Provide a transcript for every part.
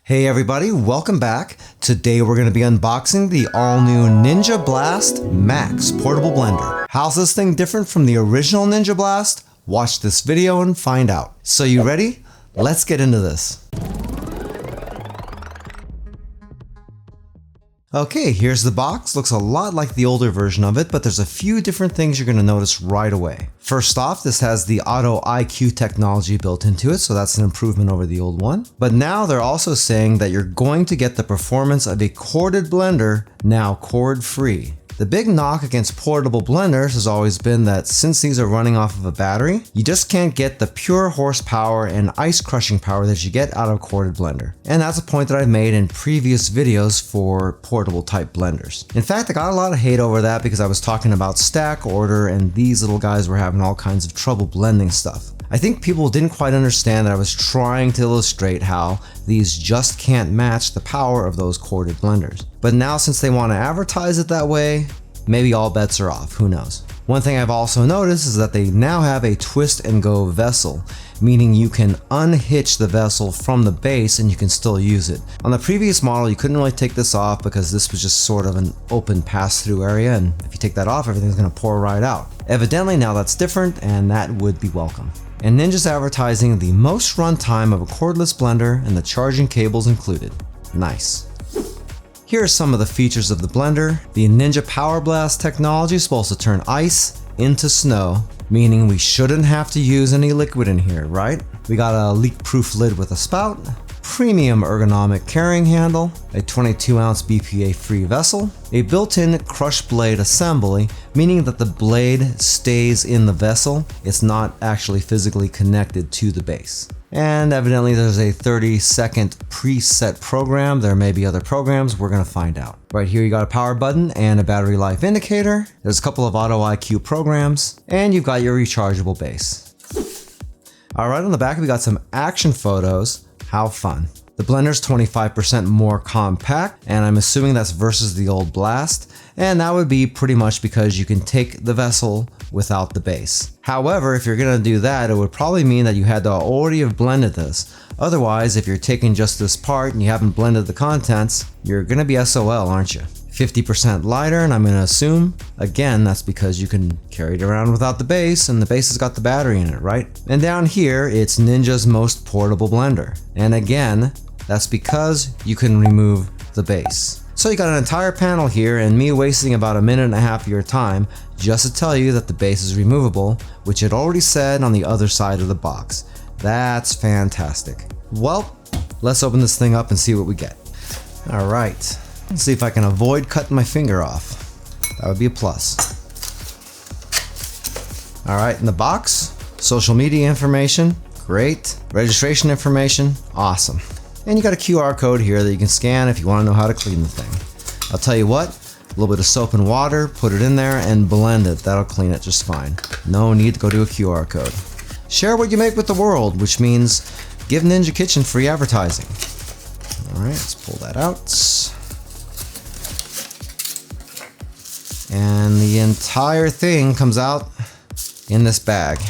Hey everybody, welcome back. Today we're going to be unboxing the all-new Ninja Blast Max portable blender. How's this thing different from the original Ninja Blast? Watch this video and find out. So you ready? Let's get into this. Okay, here's the box. Looks a lot like the older version of it, but there's a few different things you're going to notice right away. First off, this has the Auto IQ technology built into it, so that's an improvement over the old one. But now they're also saying that you're going to get the performance of a corded blender, now cord-free. The big knock against portable blenders has always been that since these are running off of a battery, you just can't get the pure horsepower and ice crushing power that you get out of a corded blender. And that's a point that I've made in previous videos for portable type blenders. In fact, I got a lot of hate over that because I was talking about stack order and these little guys were having all kinds of trouble blending stuff. I think people didn't quite understand that I was trying to illustrate how these just can't match the power of those corded blenders. But now since they want to advertise it that way, maybe all bets are off, who knows. One thing I've also noticed is that they now have a twist and go vessel, meaning you can unhitch the vessel from the base and you can still use it. On the previous model, you couldn't really take this off because this was just sort of an open pass-through area, and if you take that off, everything's going to pour right out. Evidently now that's different, and that would be welcome. And Ninja's advertising the most runtime of a cordless blender and the charging cables included. Nice. Here are some of the features of the blender. The Ninja Power Blast technology is supposed to turn ice into snow, meaning we shouldn't have to use any liquid in here, right? We got a leak-proof lid with a spout, premium ergonomic carrying handle, a 22-ounce BPA-free vessel, a built-in crush blade assembly, meaning that the blade stays in the vessel. It's not actually physically connected to the base. And evidently there's a 30-second preset program. There may be other programs, we're gonna find out. Right here you got a power button and a battery life indicator. There's a couple of Auto IQ programs, and you've got your rechargeable base. Alright, on the back we got some action photos. How fun. The blender's 25% more compact, and I'm assuming that's versus the old Blast, and that would be pretty much because you can take the vessel without the base. However, if you're gonna do that, it would probably mean that you had to already have blended this. Otherwise, if you're taking just this part and you haven't blended the contents, you're gonna be SOL, aren't you? 50% lighter, and I'm gonna assume, again, that's because you can carry it around without the base, and the base has got the battery in it, right? And down here, it's Ninja's most portable blender. And again, that's because you can remove the base. So you got an entire panel here, and me wasting about a minute and a half of your time just to tell you that the base is removable, which it already said on the other side of the box. That's fantastic. Well, let's open this thing up and see what we get. All right. Let's see if I can avoid cutting my finger off. That would be a plus. All right, in the box, social media information, great. Registration information, awesome. And you got a QR code here that you can scan if you want to know how to clean the thing. I'll tell you what, a little bit of soap and water, put it in there and blend it. That'll clean it just fine. No need to go to a QR code. Share what you make with the world, which means give Ninja Kitchen free advertising. All right, let's pull that out. And the entire thing comes out in this bag.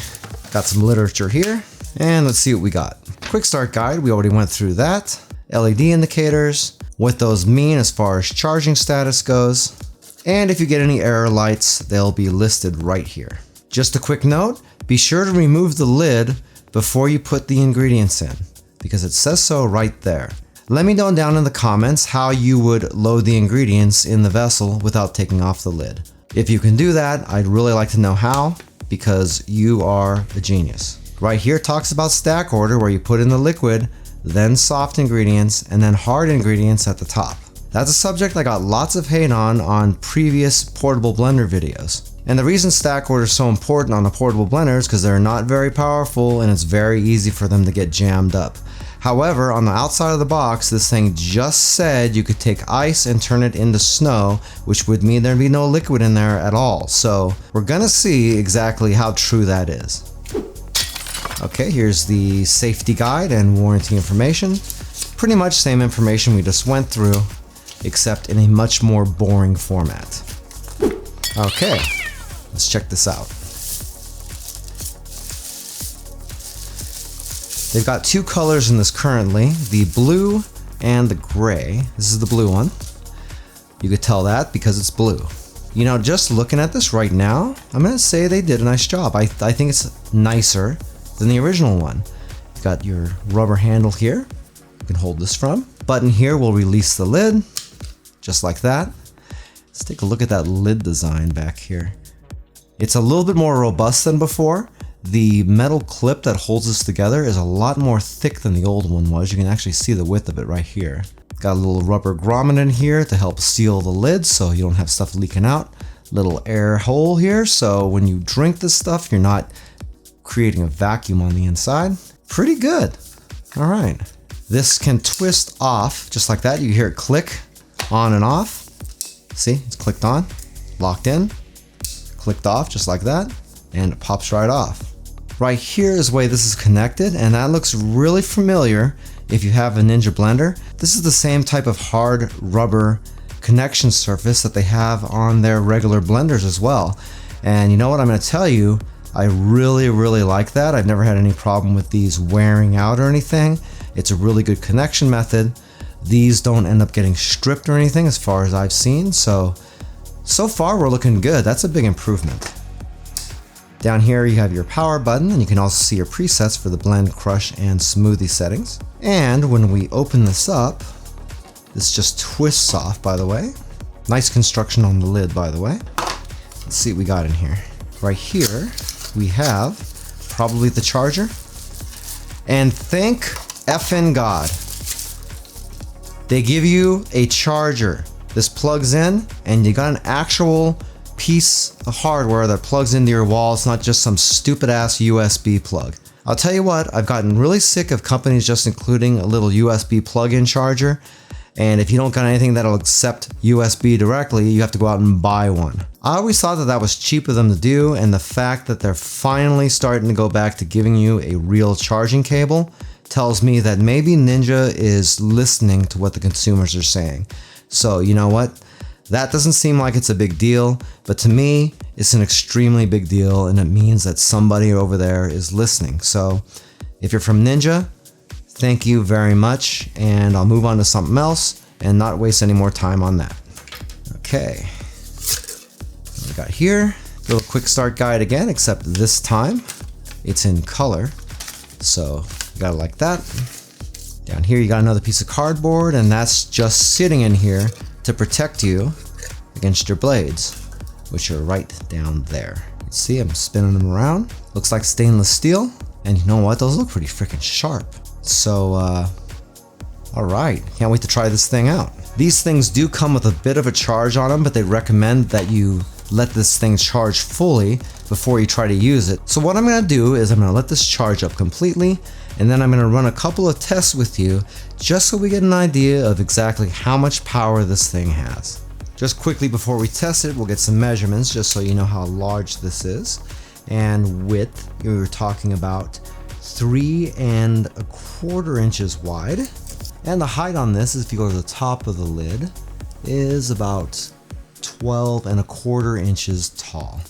Got some literature here, and let's see what we got. Quick start guide, we already went through that. LED indicators, what those mean as far as charging status goes. And if you get any error lights, they'll be listed right here. Just a quick note, be sure to remove the lid before you put the ingredients in, because it says so right there. Let me know down in the comments how you would load the ingredients in the vessel without taking off the lid. If you can do that, I'd really like to know how, because you are a genius. Right here talks about stack order, where you put in the liquid, then soft ingredients, and then hard ingredients at the top. That's a subject I got lots of hate on previous portable blender videos. And the reason stack order is so important on a portable blender is because they're not very powerful and it's very easy for them to get jammed up. However, on the outside of the box, this thing just said you could take ice and turn it into snow, which would mean there'd be no liquid in there at all. So we're gonna see exactly how true that is. Okay, here's the safety guide and warranty information. Pretty much same information we just went through, except in a much more boring format. Okay, let's check this out. They've got two colors in this currently, the blue and the gray. This is the blue one. You could tell that because it's blue. You know, just looking at this right now, I'm gonna say they did a nice job. I think it's nicer than the original one. You've got your rubber handle here. You can hold this from. Button here will release the lid, just like that. Let's take a look at that lid design back here. It's a little bit more robust than before. The metal clip that holds this together is a lot more thick than the old one was. You can actually see the width of it right here. Got a little rubber grommet in here to help seal the lid so you don't have stuff leaking out. Little air hole here so when you drink this stuff you're not creating a vacuum on the inside. Pretty good. All right. This can twist off just like that. You hear it click on and off. See, it's clicked on, locked in, clicked off just like that, and it pops right off. Right here is the way this is connected, and that looks really familiar if you have a Ninja blender. This is the same type of hard rubber connection surface that they have on their regular blenders as well. And you know what I'm going to tell you, I really like that. I've never had any problem with these wearing out or anything. It's a really good connection method. These don't end up getting stripped or anything as far as I've seen. So far we're looking good. That's a big improvement. Down here you have your power button, and you can also see your presets for the blend, crush, and smoothie settings. And when we open this up, this just twists off, by the way. Nice construction on the lid, by the way. Let's see what we got in here. Right here we have probably the charger. And thank effing God, they give you a charger. This plugs in, and you got an actual piece of hardware that plugs into your wall. It's not just some stupid ass USB plug. I'll tell you what, I've gotten really sick of companies just including a little USB plug-in charger, and if you don't got anything that'll accept USB directly, you have to go out and buy one. I always thought that that was cheap of them to do, and the fact that they're finally starting to go back to giving you a real charging cable tells me that maybe Ninja is listening to what the consumers are saying. So you know what? That doesn't seem like it's a big deal, but to me, it's an extremely big deal, and it means that somebody over there is listening. So if you're from Ninja, thank you very much, and I'll move on to something else and not waste any more time on that. Okay, what we got here, little quick start guide again, except this time it's in color. So you got it like that. Down here you got another piece of cardboard, and that's just sitting in here to protect you against your blades, which are right down there. You can see I'm spinning them around. Looks like stainless steel, and you know what? Those look pretty freaking sharp. So, all right, can't wait to try this thing out. These things do come with a bit of a charge on them, but they recommend that you let this thing charge fully before you try to use it. So what I'm gonna do is I'm gonna let this charge up completely, and then I'm gonna run a couple of tests with you just so we get an idea of exactly how much power this thing has. Just quickly before we test it, we'll get some measurements just so you know how large this is. And width, we were talking about 3 1/4 inches wide. And the height on this, if you go to the top of the lid, is about 12 1/4 inches tall.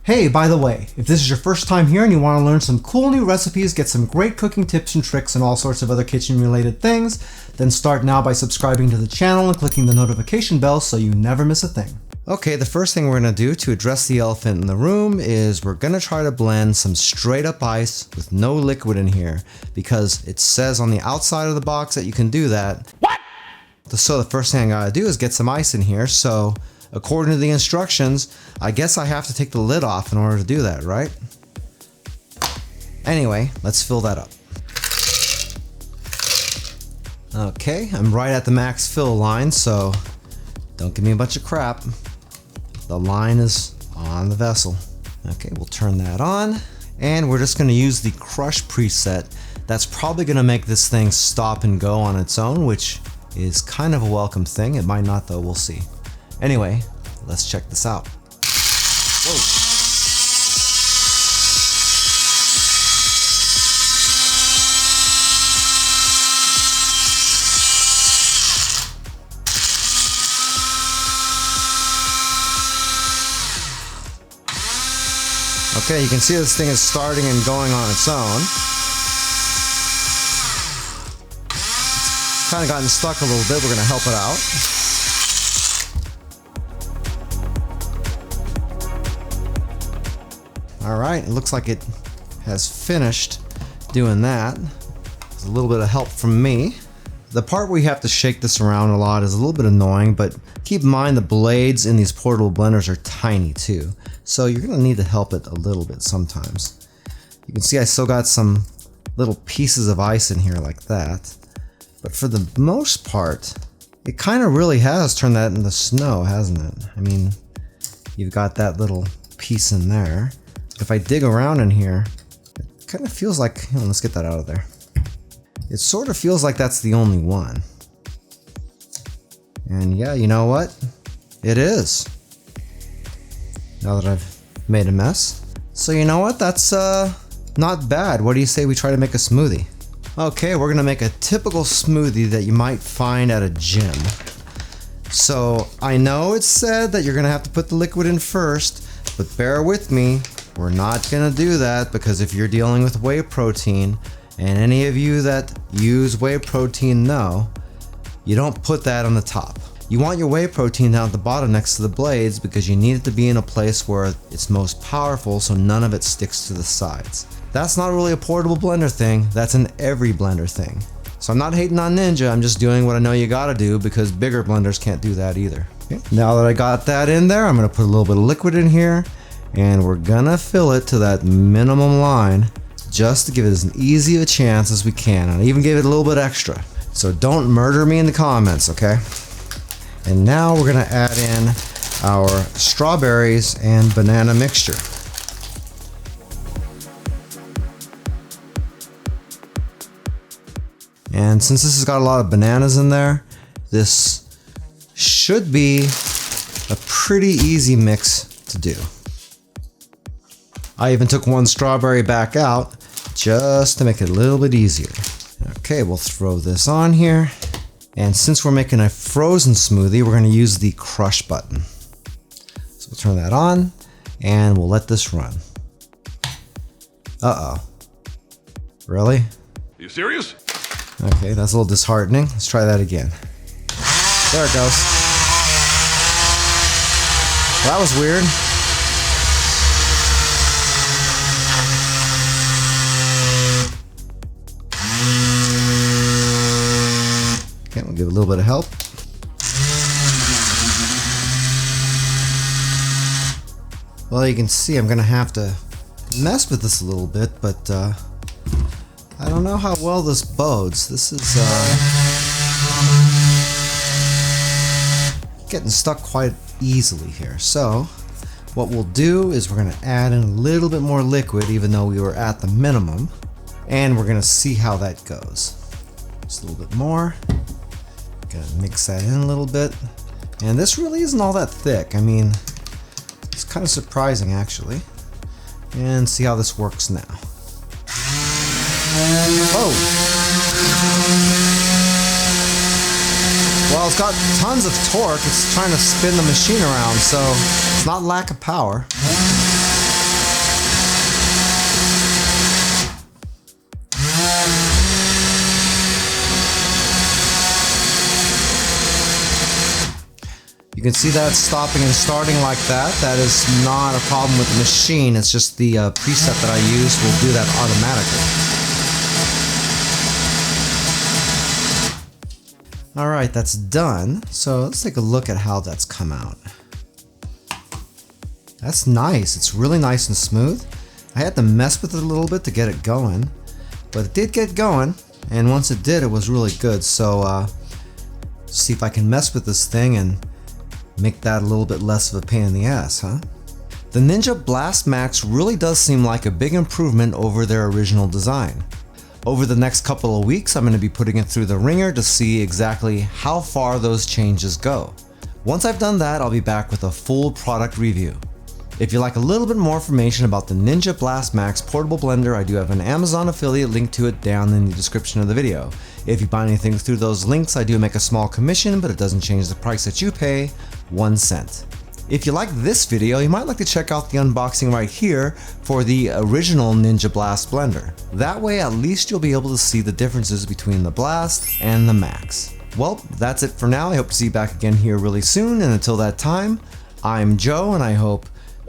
Hey, by the way, if this is your first time here and you want to learn some cool new recipes, get some great cooking tips and tricks and all sorts of other kitchen related things, then start now by subscribing to the channel and clicking the notification bell so you never miss a thing. Okay, the first thing we're going to do to address the elephant in the room is we're going to try to blend some straight up ice with no liquid in here, because it says on the outside of the box that you can do that. What? So the first thing I gotta do is get some ice in here. So according to the instructions, I guess I have to take the lid off in order to do that, right? Anyway, let's fill that up. Okay, I'm right at the max fill line, so don't give me a bunch of crap. The line is on the vessel. Okay, we'll turn that on, and we're just gonna use the crush preset. That's probably gonna make this thing stop and go on its own, which is kind of a welcome thing. It might not though, we'll see. Anyway, let's check this out. Whoa. Okay, you can see this thing is starting and going on its own. kind of gotten stuck a little bit. We're going to help it out. All right, it looks like it has finished doing that. There's a little bit of help from me. The part where you have to shake this around a lot is a little bit annoying, but keep in mind the blades in these portable blenders are tiny too. So you're gonna need to help it a little bit sometimes. You can see I still got some little pieces of ice in here like that. But for the most part, it kind of really has turned that into snow, hasn't it? I mean, you've got that little piece in there. If I dig around in here, it kind of feels like, let's get that out of there. It sort of feels like that's the only one. And yeah, you know what? It is. Now that I've made a mess. So you know what? That's not bad. What do you say we try to make a smoothie? Okay, we're gonna make a typical smoothie that you might find at a gym. So I know it said that you're gonna have to put the liquid in first, but bear with me. We're not gonna do that because if you're dealing with whey protein, and any of you that use whey protein know, you don't put that on the top. You want your whey protein down at the bottom next to the blades because you need it to be in a place where it's most powerful so none of it sticks to the sides. That's not really a portable blender thing, that's an every blender thing. So I'm not hating on Ninja, I'm just doing what I know you gotta do because bigger blenders can't do that either. Okay. Now that I got that in there, I'm gonna put a little bit of liquid in here and we're gonna fill it to that minimum line just to give it as easy a chance as we can. And I even gave it a little bit extra. So don't murder me in the comments, okay? And now we're gonna add in our strawberries and banana mixture. And since this has got a lot of bananas in there, this should be a pretty easy mix to do. I even took one strawberry back out just to make it a little bit easier. Okay, we'll throw this on here. And since we're making a frozen smoothie, we're going to use the crush button. So we'll turn that on and we'll let this run. Uh-oh. Really? Are you serious? Okay, that's a little disheartening. Let's try that again. There it goes. That was weird. Okay, we'll give it a little bit of help. Well, you can see I'm gonna have to mess with this a little bit, but I don't know how well this bodes. This is getting stuck quite easily here. So what we'll do is we're gonna add in a little bit more liquid even though we were at the minimum, and we're gonna see how that goes. Just a little bit more. Gotta mix that in a little bit. And this really isn't all that thick. I mean, it's kind of surprising actually. And see how this works now. Whoa! Well, it's got tons of torque. It's trying to spin the machine around, so it's not lack of power. You can see that stopping and starting like that. That is not a problem with the machine. It's just the preset that I use will do that automatically. Alright, that's done. So let's take a look at how that's come out. That's nice. It's really nice and smooth. I had to mess with it a little bit to get it going, but it did get going. And once it did, it was really good. So see if I can mess with this thing and make that a little bit less of a pain in the ass, huh? The Ninja Blast Max really does seem like a big improvement over their original design. Over the next couple of weeks, I'm going to be putting it through the ringer to see exactly how far those changes go. Once I've done that, I'll be back with a full product review. If you'd like a little bit more information about the Ninja Blast Max portable blender, I do have an Amazon affiliate link to it down in the description of the video. If you buy anything through those links, I do make a small commission, but it doesn't change the price that you pay 1 cent. If you like this video, you might like to check out the unboxing right here for the original Ninja Blast blender. That way at least you'll be able to see the differences between the Blast and the Max. Well, that's it for now. I hope to see you back again here really soon, and until that time, I'm Joe, and I hope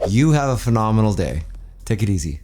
you have a phenomenal day. Take it easy.